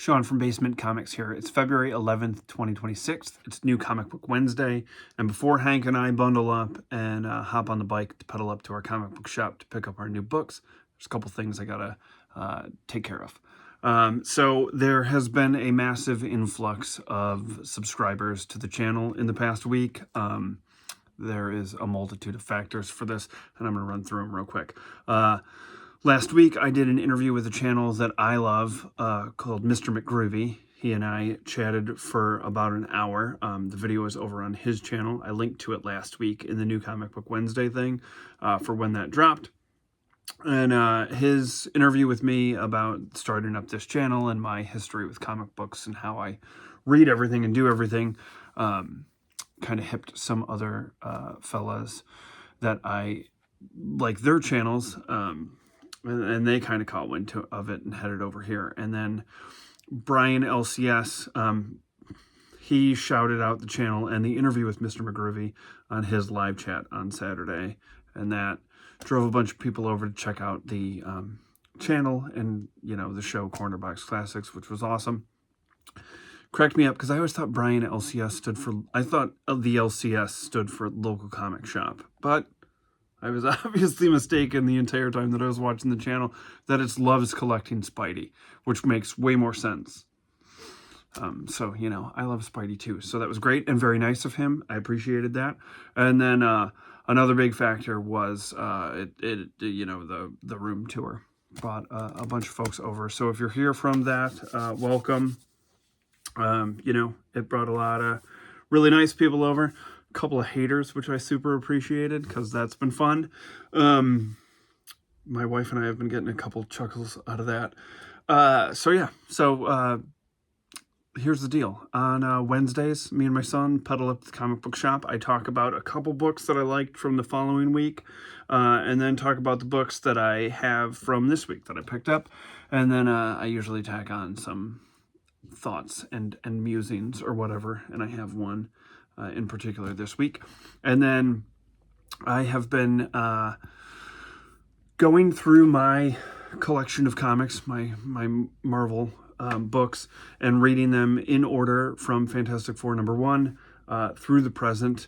Sean from BaseMint Comics here. It's February 11th, 2026. It's New Comic Book Wednesday. And before Hank and I bundle up and hop on the bike to pedal up to our comic book shop to pick up our new books, there's a couple things I gotta take care of. So there has been a massive influx of subscribers to the channel in the past week. There is a multitude of factors for this, and I'm going to run through them real quick. Last week, I did an interview with a channel that I love called Mr. McGroovy. He and I chatted for about an hour. The video is over on his channel. I linked to it last week in the New Comic Book Wednesday thing for when that dropped. And his interview with me about starting up this channel and my history with comic books and how I read everything and do everything kind of hipped some other fellas that I like their channels. And they kind of caught wind of it and headed over here. And then Brian LCS, he shouted out the channel and the interview with Mr. McGroovy on his live chat on Saturday. And that drove a bunch of people over to check out the channel and, you know, the show Corner Box Classics, which was awesome. Cracked me up because I always thought Brian LCS stood for, I thought the LCS stood for local comic shop. But I was obviously mistaken the entire time that I was watching the channel that it's Loves Collecting Spidey, which makes way more sense. So, you know, I love Spidey too. So that was great and very nice of him. I appreciated that. And then another big factor was, you know, the room tour. Brought a bunch of folks over. So if you're here from that, welcome. You know, it brought a lot of really nice people over. Couple of haters, which I super appreciated because that's been fun. My wife and I have been getting a couple chuckles out of that. So here's the deal. On Wednesdays, me and my son pedal up to the comic book shop. I talk about a couple books that I liked from the following week, and then talk about the books that I have from this week that I picked up, and then I usually tack on some thoughts and musings or whatever, and I have one in particular this week. And then I have been going through my collection of comics, my Marvel books, and reading them in order from Fantastic Four #1 through the present,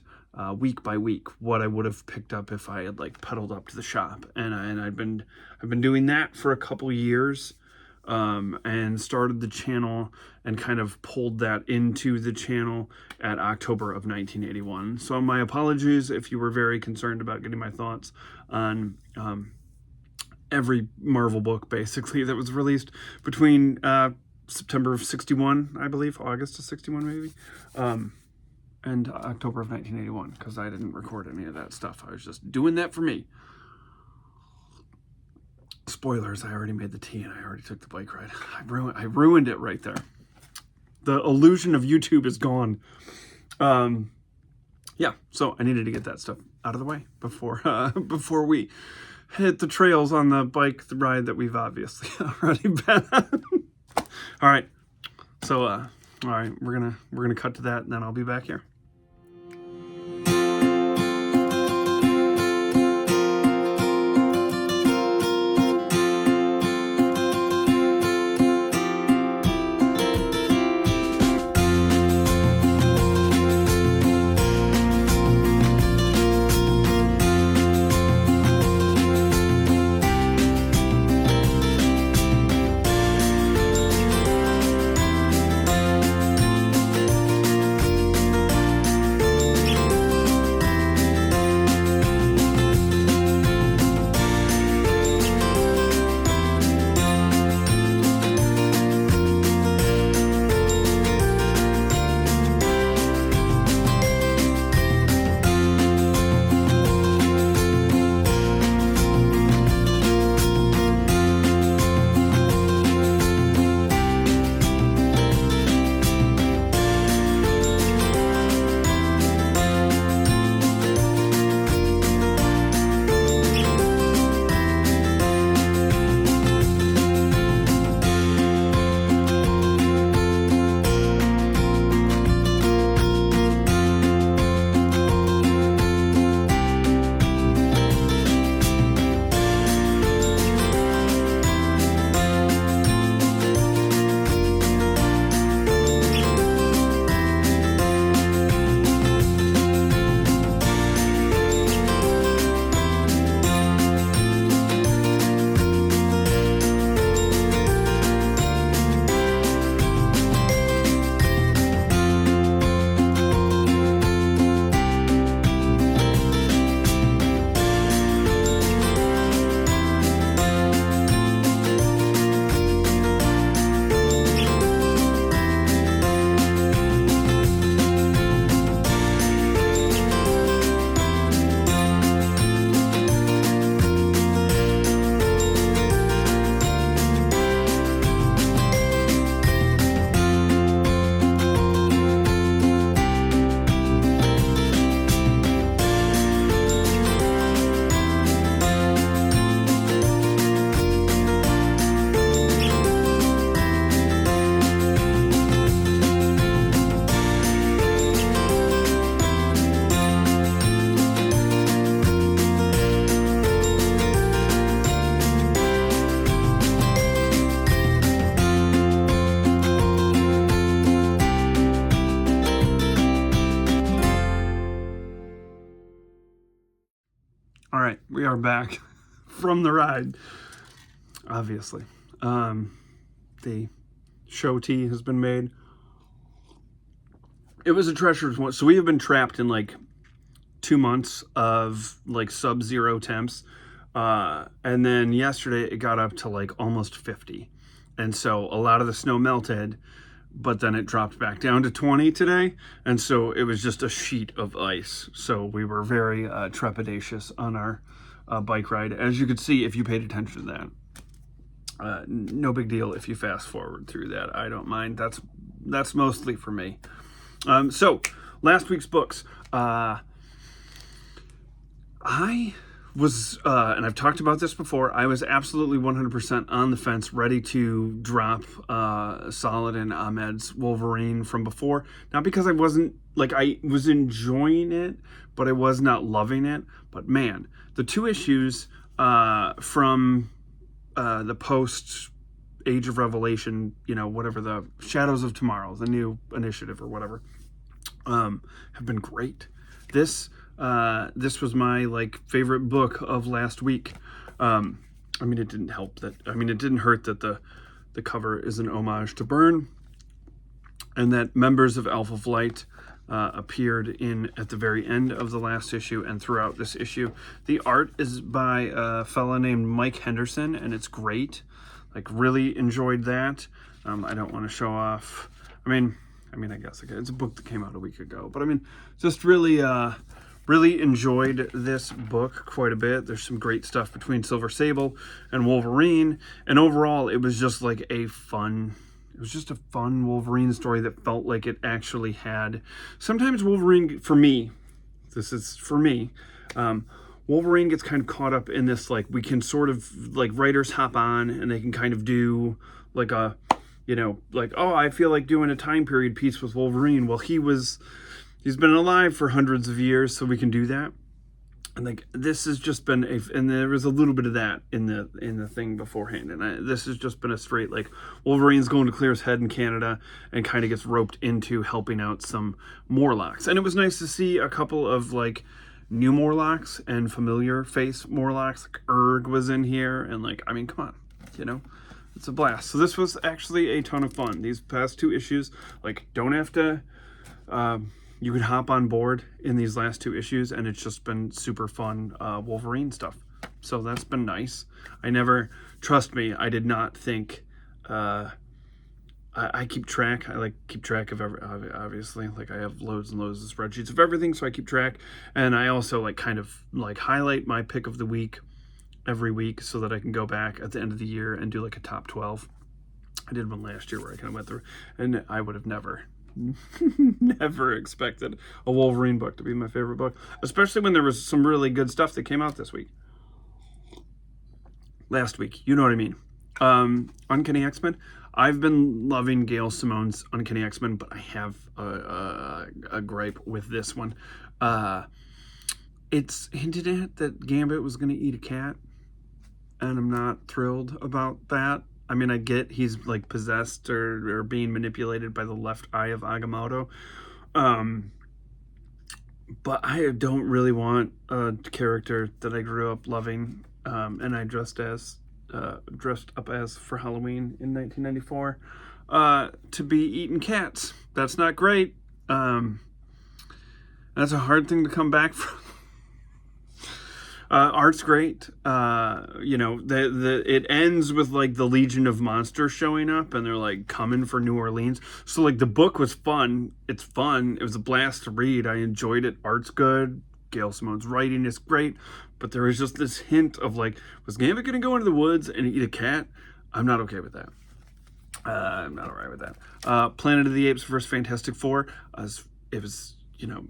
week by week, what I would have picked up if I had like pedaled up to the shop. And I've been doing that for a couple years. And started the channel and kind of pulled that into the channel at October of 1981. So my apologies if you were very concerned about getting my thoughts on every Marvel book, basically, that was released between September of 61, I believe, August of 61 maybe, and October of 1981, because I didn't record any of that stuff. I was just doing that for me. Spoilers, I already made the tea and I already took the bike ride. I ruined it right there. The illusion of YouTube is gone. Yeah, so I needed to get that stuff out of the way before we hit the trails on the bike ride that we've obviously already been on. All right. So all right, we're gonna cut to that and then I'll be back here. We are back from the ride, obviously. The show tea has been made. It was a treacherous one. So we have been trapped in like 2 months of like sub-zero temps. And then yesterday it got up to like almost 50. And so a lot of the snow melted, but then it dropped back down to 20 today. And so it was just a sheet of ice. So we were very trepidatious on our bike ride. As you could see, if you paid attention to that. No big deal if you fast forward through that. I don't mind. That's mostly for me. So last week's books. I was, and I've talked about this before, I was absolutely 100% on the fence, ready to drop Solid and Ahmed's Wolverine from before. Not because I wasn't, like, I was enjoying it, but I was not loving it. But man, the 2 issues from the post Age of Revelation, you know, whatever, the Shadows of Tomorrow, the new initiative or whatever, have been great. This was my like favorite book of last week. I mean, it didn't help that, I mean, it didn't hurt that the cover is an homage to Byrne, and that members of Alpha Flight appeared in at the very end of the last issue and throughout this issue. The art is by a fella named Mike Henderson, and it's great. Like, really enjoyed that. I don't want to show off. I mean, I guess it's a book that came out a week ago, but I mean, just really enjoyed this book quite a bit. There's some great stuff between Silver Sable and Wolverine, and overall, it was just like a fun Wolverine story that felt like it actually had. Sometimes Wolverine, for me, this is for me. Wolverine gets kind of caught up in this, like, we can sort of, like, writers hop on and they can kind of do, like, a, you know, like, oh, I feel like doing a time period piece with Wolverine. Well, he's been alive for hundreds of years, so we can do that. And, like, this has just been and there was a little bit of that in the thing beforehand. And this has just been a straight, like, Wolverine's going to clear his head in Canada and kind of gets roped into helping out some Morlocks. And it was nice to see a couple of, like, new Morlocks and familiar face Morlocks. Like Urg was in here, and like, I mean, come on, you know, it's a blast. So this was actually a ton of fun. These past 2 issues, like, don't have to, you could hop on board in these last 2 issues, and it's just been super fun Wolverine stuff. So that's been nice. Trust me, I did not think, I keep track. I keep track of obviously, like, I have loads and loads of spreadsheets of everything, so I keep track. And I also like kind of like highlight my pick of the week every week so that I can go back at the end of the year and do like a top 12. I did one last year where I kind of went through, and I would have never expected a Wolverine book to be my favorite book, especially when there was some really good stuff that came out last week, you know what I mean. Uncanny X-Men. I've been loving Gail Simone's Uncanny X-Men, but I have a gripe with this one. It's hinted at that Gambit was going to eat a cat, and I'm not thrilled about that. I mean, I get he's like possessed or being manipulated by the left eye of Agamotto, but I don't really want a character that I grew up loving, and I dressed up as for Halloween in 1994, to be eating cats. That's not great. That's a hard thing to come back from. Art's great. You know, it ends with like the Legion of Monsters showing up, and they're like coming for New Orleans. So like the book was fun. It's fun. It was a blast to read. I enjoyed it. Art's good. Gail Simone's writing is great. But there was just this hint of like, was Gambit going to go into the woods and eat a cat? I'm not okay with that. I'm not all right with that. Planet of the Apes vs. Fantastic Four. It was, you know,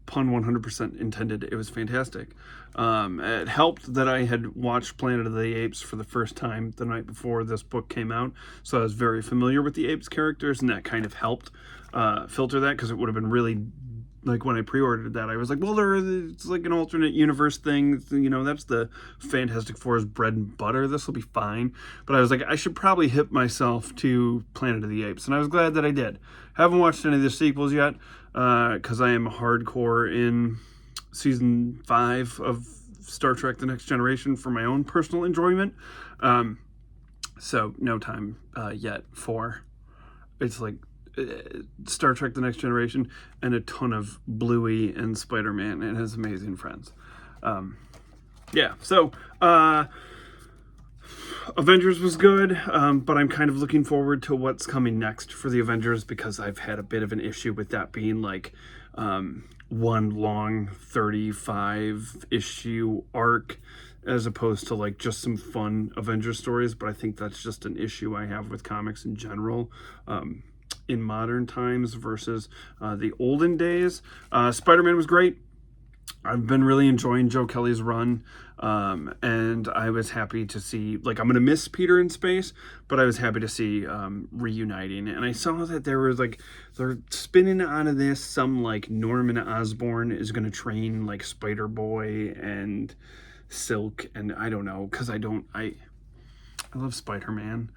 pun 100% intended. It was fantastic. It helped that I had watched Planet of the Apes for the first time the night before this book came out. So I was very familiar with the Apes characters, and that kind of helped filter that, because it would have been really, like, when I pre-ordered that, I was like, well, it's like an alternate universe thing, you know, that's the Fantastic Four's bread and butter, this will be fine. But I was like, I should probably hip myself to Planet of the Apes, and I was glad that I did. Haven't watched any of the sequels yet, because I am hardcore in season 5 of Star Trek The Next Generation for my own personal enjoyment. So no time yet for, it's like Star Trek The Next Generation and a ton of Bluey and Spider-Man and his amazing friends. Yeah, so Avengers was good, but I'm kind of looking forward to what's coming next for the Avengers, because I've had a bit of an issue with that being like one long 35 issue arc as opposed to like just some fun Avengers stories. But I think that's just an issue I have with comics in general in modern times versus the olden days. Spider-Man was great. I've been really enjoying Joe Kelly's run, and I was happy to see, like, I'm going to miss Peter in space, but I was happy to see reuniting. And I saw that there was, like, they're spinning out of this, some, like, Norman Osborn is going to train, like, Spider-Boy and Silk, and I don't know, because I love Spider-Man,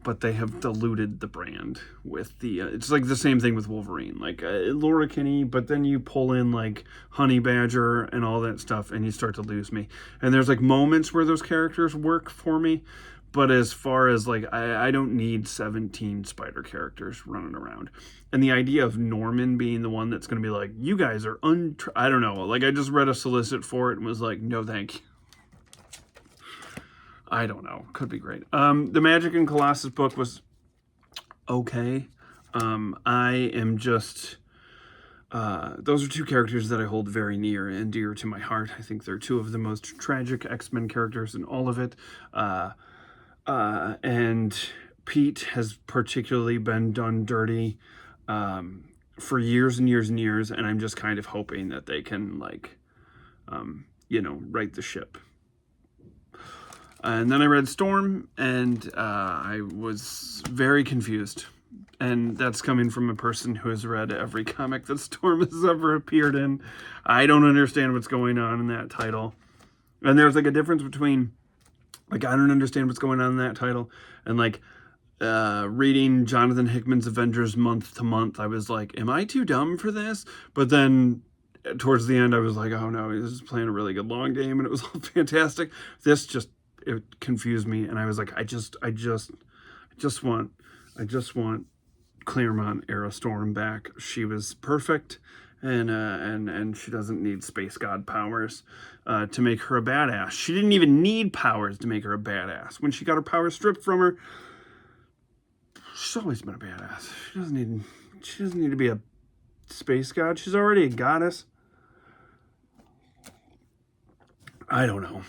but they have diluted the brand with the, it's like the same thing with Wolverine, like Laura Kinney, but then you pull in like Honey Badger and all that stuff and you start to lose me. And there's like moments where those characters work for me, but as far as like, I don't need 17 Spider characters running around. And the idea of Norman being the one that's going to be like, you guys are I don't know, like I just read a solicit for it and was like, no thank you. I don't know. Could be great. The Magic and Colossus book was okay. I am just... those are two characters that I hold very near and dear to my heart. I think they're two of the most tragic X-Men characters in all of it. And Pete has particularly been done dirty for years and years and years. And I'm just kind of hoping that they can, like, right the ship. And then I read Storm, and I was very confused. And that's coming from a person who has read every comic that Storm has ever appeared in. I don't understand what's going on in that title. And there's like a difference between, like, I don't understand what's going on in that title, and like reading Jonathan Hickman's Avengers month to month. I was like, am I too dumb for this? But then towards the end, I was like, oh no, this is playing a really good long game, and it was all fantastic. This just... it confused me, and I was like, I just want Claremont era Storm back. She was perfect, and she doesn't need space god powers to make her a badass. She didn't even need powers to make her a badass. When she got her powers stripped from her, she's always been a badass. She doesn't need to be a space god. She's already a goddess. I don't know.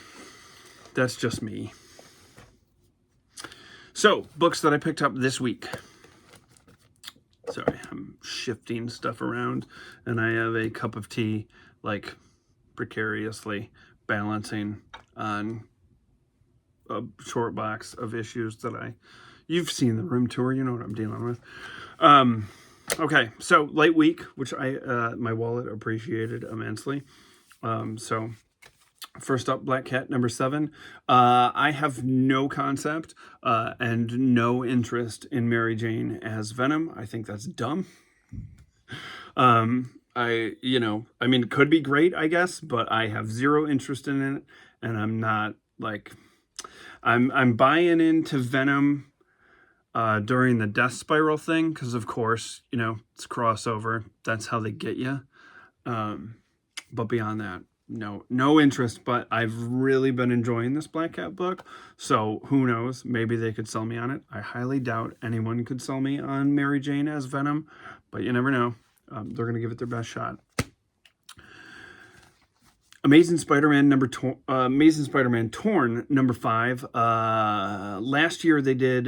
That's just me. So, books that I picked up this week. Sorry, I'm shifting stuff around, and I have a cup of tea, like, precariously balancing on a short box of issues that you've seen the room tour, you know what I'm dealing with. Okay, so light week, which my wallet appreciated immensely. So first up, Black Cat number 7. I have no concept and no interest in Mary Jane as Venom. I think that's dumb. It could be great, I guess, but I have zero interest in it, and I'm not like, I'm buying into Venom during the Death Spiral thing, because of course, it's crossover. That's how they get you. But beyond that, no interest. But I've really been enjoying this Black Cat book, so who knows? Maybe they could sell me on it. I highly doubt anyone could sell me on Mary Jane as Venom, but you never know. They're gonna give it their best shot. Amazing Spider-Man Torn number 5. Last year they did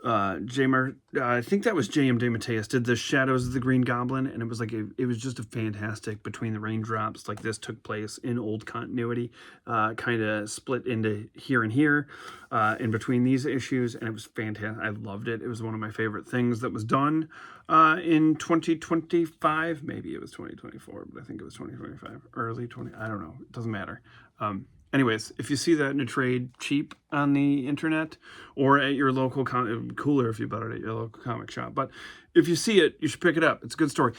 I think that was J.M. DeMatteis did the Shadows of the Green Goblin, and it was like it was just a fantastic Between the Raindrops. Like, this took place in old continuity, kind of split into here and here in between these issues, and it was fantastic. I loved it. It was one of my favorite things that was done in 2025. Maybe it was 2024, but I think it was 2025, early 20. I don't know. It doesn't matter. Anyways, if you see that in a trade cheap on the internet or at your local cooler if you bought it at your local comic shop, but if you see it, you should pick it up. It's a good story.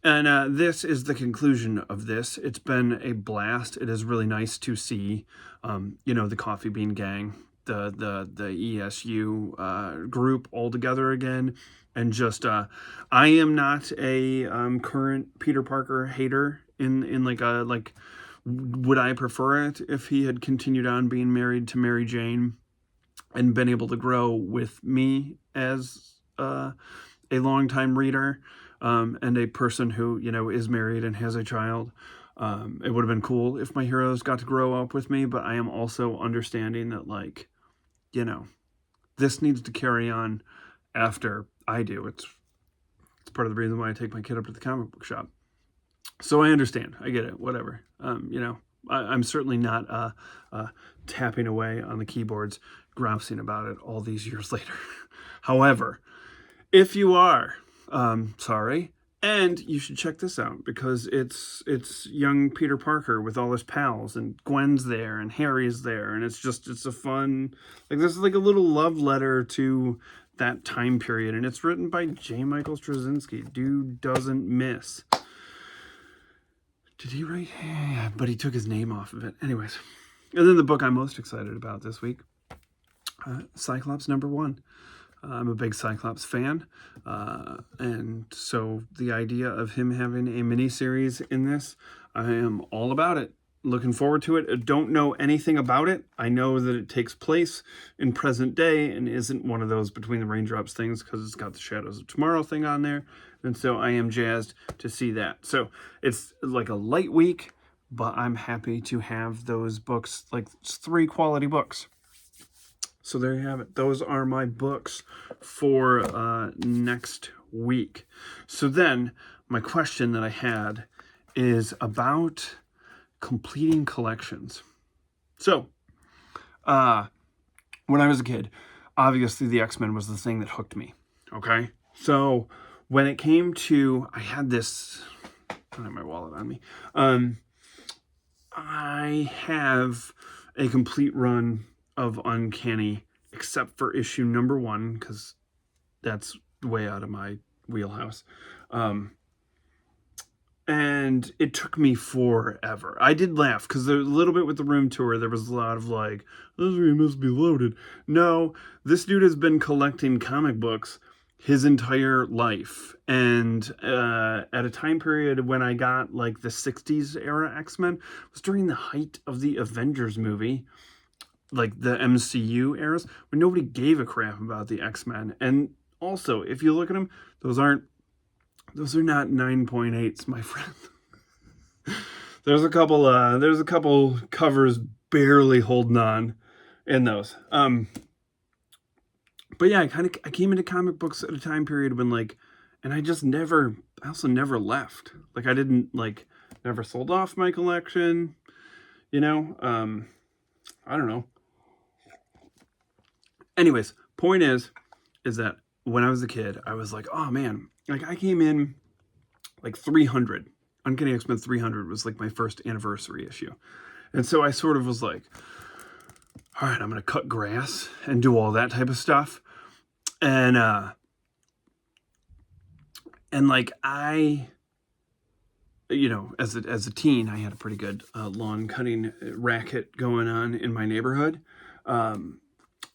And this is the conclusion of this. It's been a blast. It is really nice to see, the Coffee Bean Gang, the ESU group all together again. And just, I am not a current Peter Parker hater in like would I prefer it if he had continued on being married to Mary Jane and been able to grow with me as a longtime reader and a person who, is married and has a child. It would have been cool if my heroes got to grow up with me, but I am also understanding that, like, this needs to carry on after I do. It's part of the reason why I take my kid up to the comic book shop. So I understand. I get it. Whatever. I'm certainly not tapping away on the keyboards, grousing about it all these years later. However, if you are, sorry, and you should check this out because it's young Peter Parker with all his pals, and Gwen's there and Harry's there, and it's a fun, like, this is like a little love letter to that time period, and it's written by J. Michael Straczynski. Dude doesn't miss. Did he write? Yeah, but he took his name off of it. Anyways, and then the book I'm most excited about this week, Cyclops #1. I'm a big Cyclops fan, and so the idea of him having a miniseries in this, I am all about it. Looking forward to it. I don't know anything about it. I know that it takes place in present day and isn't one of those Between the Raindrops things because it's got the Shadows of Tomorrow thing on there, and so I am jazzed to see that. So it's like a light week, but I'm happy to have those books, like 3 quality books. So there you have it. Those are my books for next week. So then my question that I had is about completing collections. So when I was a kid, obviously the X-Men was the thing that hooked me. Okay. So when it came to, I had this, I don't have my wallet on me. I have a complete run of Uncanny, except for issue #1, because that's way out of my wheelhouse. And it took me forever. I did laugh, because a little bit with the room tour, there was a lot of like, this room must be loaded. No, this dude has been collecting comic books his entire life. And at a time period when I got like the 60s era X-Men, it was during the height of the Avengers movie, like the MCU eras, when nobody gave a crap about the X-Men. And also, if you look at them, those are not 9.8s, my friend. There's a couple covers barely holding on in those. But yeah, I came into comic books at a time period when, like, and I also never left. Like, I didn't, like, never sold off my collection, I don't know. Anyways, point is that when I was a kid, I was like, oh man, like, I came in like 300. Uncanny X-Men 300 was like my first anniversary issue. And so I sort of was like, all right, I'm going to cut grass and do all that type of stuff. And like, I, as a teen, I had a pretty good lawn cutting racket going on in my neighborhood.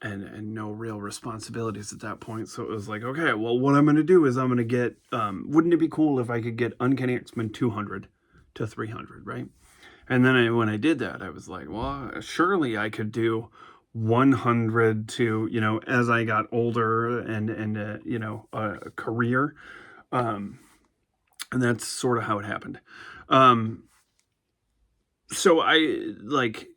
And no real responsibilities at that point. So it was like, okay, well, what I'm going to do is I'm going to get, wouldn't it be cool if I could get Uncanny X-Men 200 to 300, right? And then when I did that, I was like, well, surely I could do 100 to, as I got older and a career. And that's sort of how it happened. So I, like,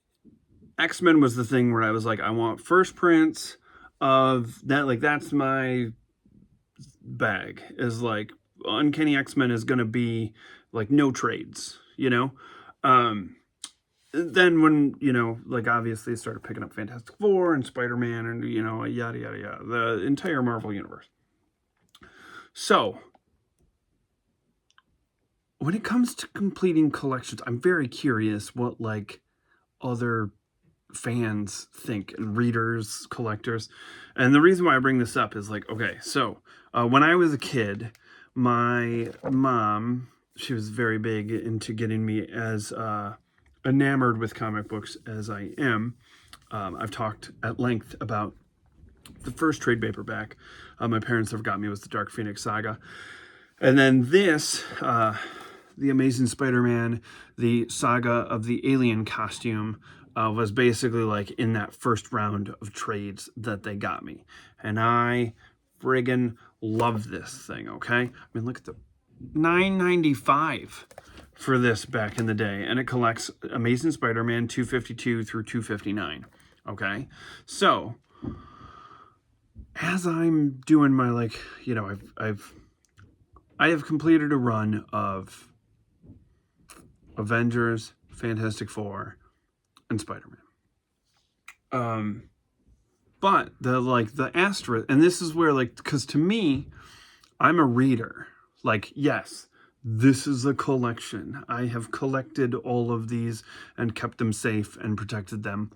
X-Men was the thing where I was like, I want first prints of that. Like, that's my bag, is like, Uncanny X-Men is going to be like no trades, then when, like, obviously started picking up Fantastic Four and Spider-Man and, yada, yada, yada, the entire Marvel universe. So when it comes to completing collections, I'm very curious what, like, other fans think, and readers, collectors. And the reason why I bring this up is, like, okay, so when I was a kid, my mom she was very big into getting me as enamored with comic books as I am. I've talked at length about the first trade paperback my parents ever got me was the Dark Phoenix Saga. And then this, The Amazing Spider-Man, the saga of the alien costume, was basically like in that first round of trades that they got me. And I friggin' love this thing, okay? I mean, look at the $9.95 for this back in the day. And it collects Amazing Spider-Man 252 through 259, okay? So, as I'm doing my, like, you know, I have completed a run of Avengers, Fantastic Four, and Spider-Man. But the asterisk, and this is where, like, because to me, I'm a reader. Like, yes, this is a collection. I have collected all of these and kept them safe and protected them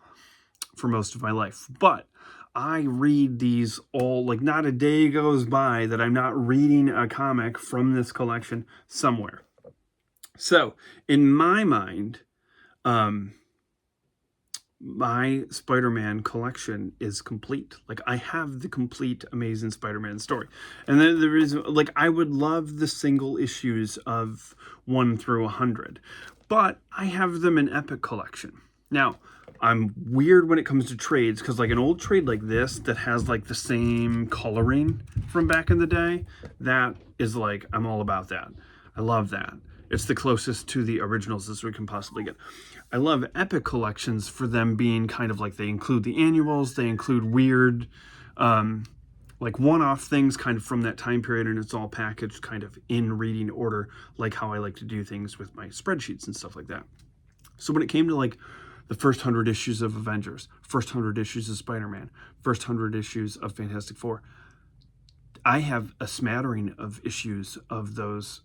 for most of my life. But I read these all, like, not a day goes by that I'm not reading a comic from this collection somewhere. So, in my mind, my Spider-Man collection is complete. Like, I have the complete Amazing Spider-Man story. And then there is, like, I would love the single issues of 1 through 100. But I have them in Epic Collection. Now, I'm weird when it comes to trades, because, like, an old trade like this that has, like, the same coloring from back in the day, that is, like, I'm all about that. I love that. It's the closest to the originals as we can possibly get. I love Epic collections for them being kind of like, they include the annuals, they include weird, like one-off things kind of from that time period, and it's all packaged kind of in reading order, like how I like to do things with my spreadsheets and stuff like that. So when it came to, like, the first 100 issues of Avengers, first 100 issues of Spider-Man, first 100 issues of Fantastic Four, I have a smattering of issues of those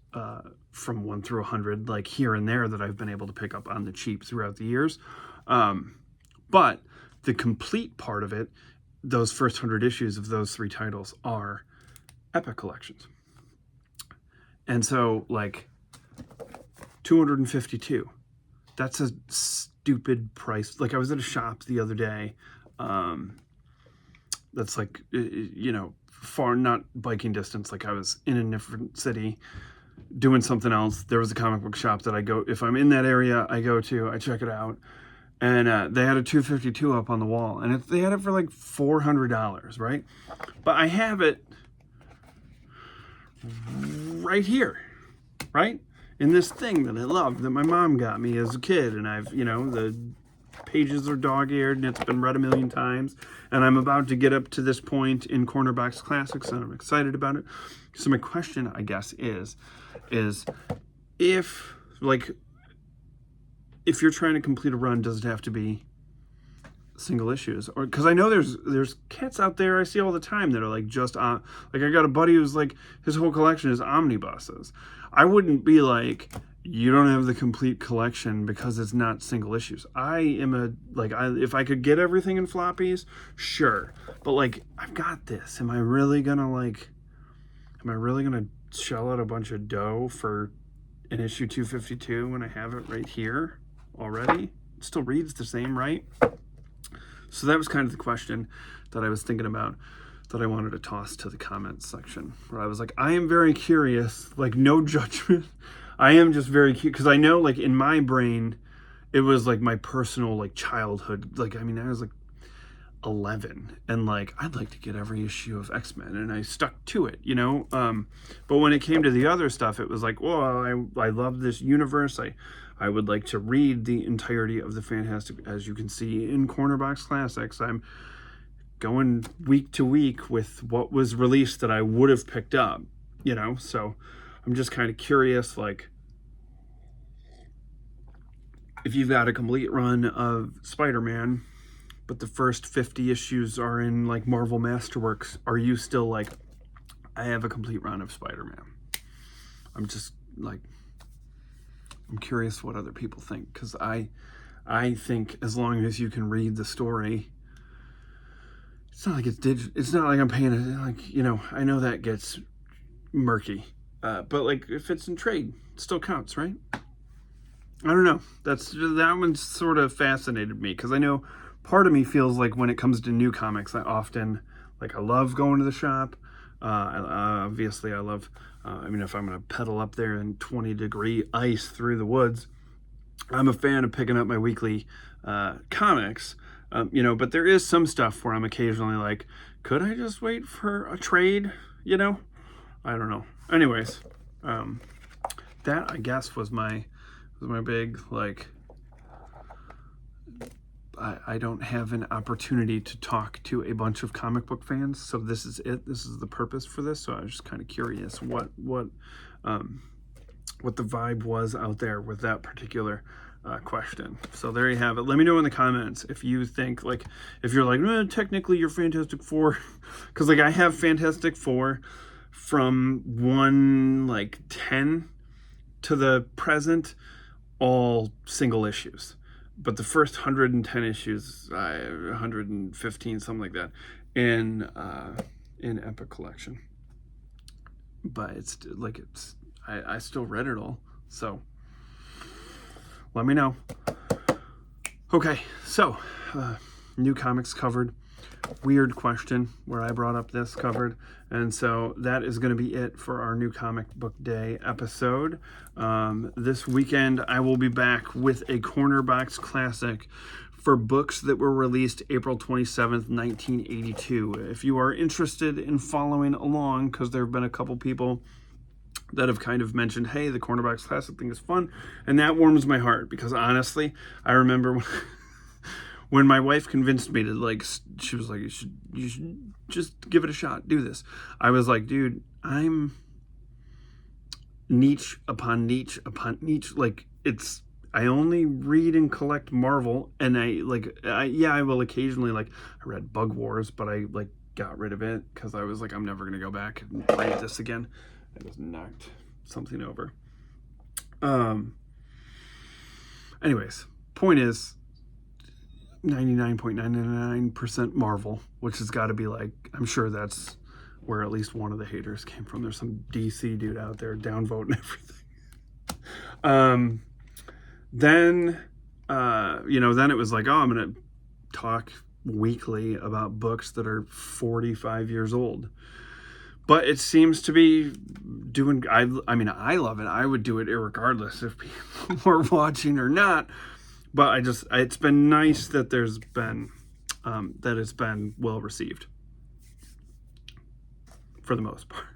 from 1 through 100, like here and there, that I've been able to pick up on the cheap throughout the years. But the complete part of it, those first 100 issues of those 3 titles, are Epic collections. And so, like, 252. That's a stupid price. Like, I was at a shop the other day. That's, like, you know, far, not biking distance. Like, I was in a different city doing something else. There was a comic book shop that I go, if I'm in that area, I go to, I check it out. And they had a 252 up on the wall. And they had it for like $400, right? But I have it right here, right? In this thing that I love, that my mom got me as a kid. And I've, you know, the pages are dog-eared and it's been read a million times. And I'm about to get up to this point in Corner Box Classics and I'm excited about it. So my question, I guess, is if, like, if you're trying to complete a run, does it have to be single issues? Or, because I know there's cats out there I see all the time that are like just like, I got a buddy who's like, his whole collection is omnibuses. I wouldn't be like, you don't have the complete collection because it's not single issues. I am a, like, if I could get everything in floppies, sure. But, like, I've got this. Am I really gonna shell out a bunch of dough for an issue 252 when I have it right here already? It still reads the same, right? So that was kind of the question that I was thinking about, that I wanted to toss to the comments section, where I was like, I am very curious, like, no judgment. I am just very curious, because I know, like, in my brain, it was like my personal, like, childhood. Like, I mean, I was like 11 and, like, I'd like to get every issue of X-Men, and I stuck to it, you know? But when it came to the other stuff, it was like, well, I love this universe. I would like to read the entirety of the Fantastic, as you can see in Corner Box Classics. I'm going week to week with what was released that I would have picked up, you know? So I'm just kind of curious, like, if you've got a complete run of Spider-Man, but the first 50 issues are in, like, Marvel Masterworks, are you still like, I have a complete run of Spider-Man? I'm just, like, I'm curious what other people think, because I think as long as you can read the story, it's not like it's not like I'm paying it, like, you know, I know that gets murky, But like if it's in trade, it still counts, right? I don't know. That one sort of fascinated me because I know part of me feels like when it comes to new comics, I love going to the shop. Obviously, I love. If I'm gonna pedal up there in 20-degree ice through the woods, I'm a fan of picking up my weekly comics. But there is some stuff where I'm occasionally like, could I just wait for a trade? I don't know. Anyways, that I guess was my big, like, I don't have an opportunity to talk to a bunch of comic book fans, so this is it. This is the purpose for this. So I was just kind of curious what the vibe was out there with that particular question. So there you have it. Let me know in the comments if you think, like, if you're like, technically you're Fantastic Four, because like I have Fantastic Four from 110 to the present, all single issues, but the first 110 issues, 115, something like that, in Epic Collection. But I still read it all, so let me know. Okay, so new comics covered. Weird question where I brought up this covered, and so that is going to be it for our new comic book day episode. This weekend I will be back with a corner box classic for books that were released April 27th, 1982. If you are interested in following along, because there have been a couple people that have kind of mentioned, hey, the corner box classic thing is fun, and that warms my heart because honestly, I remember when my wife convinced me to, like, she was like, you should just give it a shot, do this. I was like, dude, I'm niche upon niche upon niche. Like, I only read and collect Marvel, and I will occasionally, like, I read Bug Wars, but I, like, got rid of it because I was like, I'm never going to go back and read this again. I just knocked something over. Anyways, point is, 99.99% Marvel, which has got to be like, I'm sure that's where at least one of the haters came from. There's some DC dude out there downvoting everything. Then it was like, I'm going to talk weekly about books that are 45 years old. But it seems to be doing, I love it. I would do it irregardless if people were watching or not. But it's been nice that there's been, that it's been well received for the most part.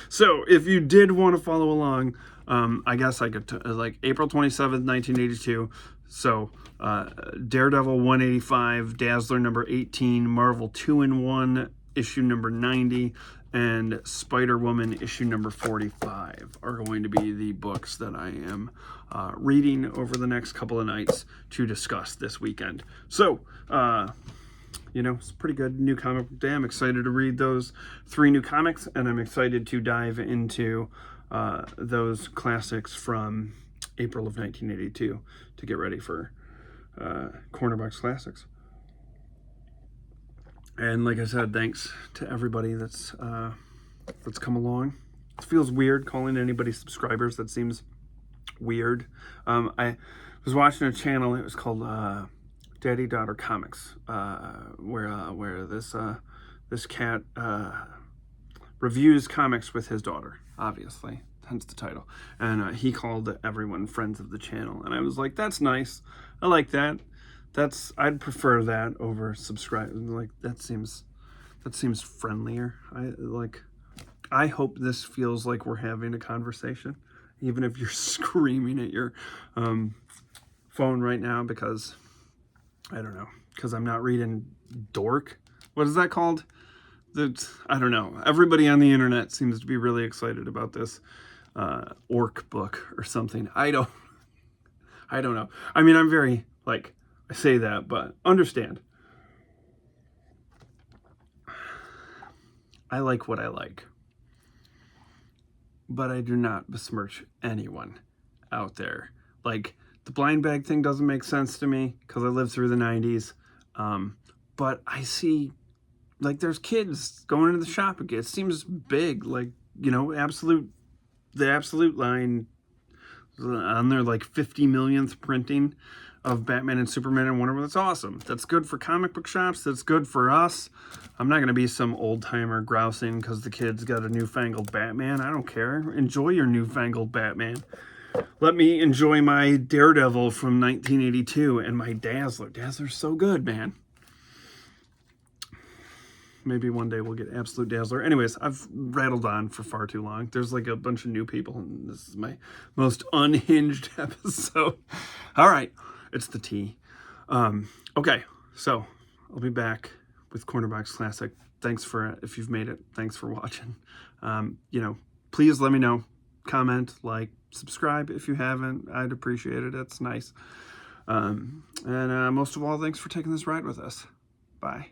So if you did want to follow along, I guess I could, like, April 27th, 1982. So Daredevil 185, Dazzler number 18, Marvel 2-in-1, issue number 90, and Spider-Woman issue number 45 are going to be the books that I am reading over the next couple of nights to discuss this weekend. So, it's pretty good. New comic book day. I'm excited to read those 3 new comics, and I'm excited to dive into those classics from April of 1982 to get ready for Corner Box Classics. And like I said, thanks to everybody that's come along. It feels weird calling anybody subscribers. That seems weird. I was watching a channel. It was called Daddy Daughter Comics, where this cat reviews comics with his daughter. Obviously, hence the title. And he called everyone friends of the channel. And I was like, that's nice. I like that. I'd prefer that over subscribe. Like, that seems friendlier. I hope this feels like we're having a conversation, even if you're screaming at your phone right now, because I don't know, because I'm not reading dork. What is that called? I don't know. Everybody on the internet seems to be really excited about this orc book or something. I don't know. I mean, I'm very, like, I say that, but understand. I like what I like. But I do not besmirch anyone out there. Like, the blind bag thing doesn't make sense to me because I lived through the 90s. But I see, like, there's kids going into the shop again. It seems big. Like, you know, the Absolute line on their like 50 millionth printing of Batman and Superman and Wonder Woman. That's awesome. That's good for comic book shops. That's good for us. I'm not going to be some old timer grousing because the kid's got a newfangled Batman. I don't care. Enjoy your newfangled Batman. Let me enjoy my Daredevil from 1982 and my Dazzler. Dazzler's so good, man. Maybe one day we'll get Absolute Dazzler. Anyways, I've rattled on for far too long. There's like a bunch of new people, and this is my most unhinged episode. All right, it's the tea. Okay, so I'll be back with Cornerbox Classic. Thanks for, if you've made it, thanks for watching. You know, please let me know. Comment, like, subscribe if you haven't. I'd appreciate it. It's nice. And most of all, thanks for taking this ride with us. Bye.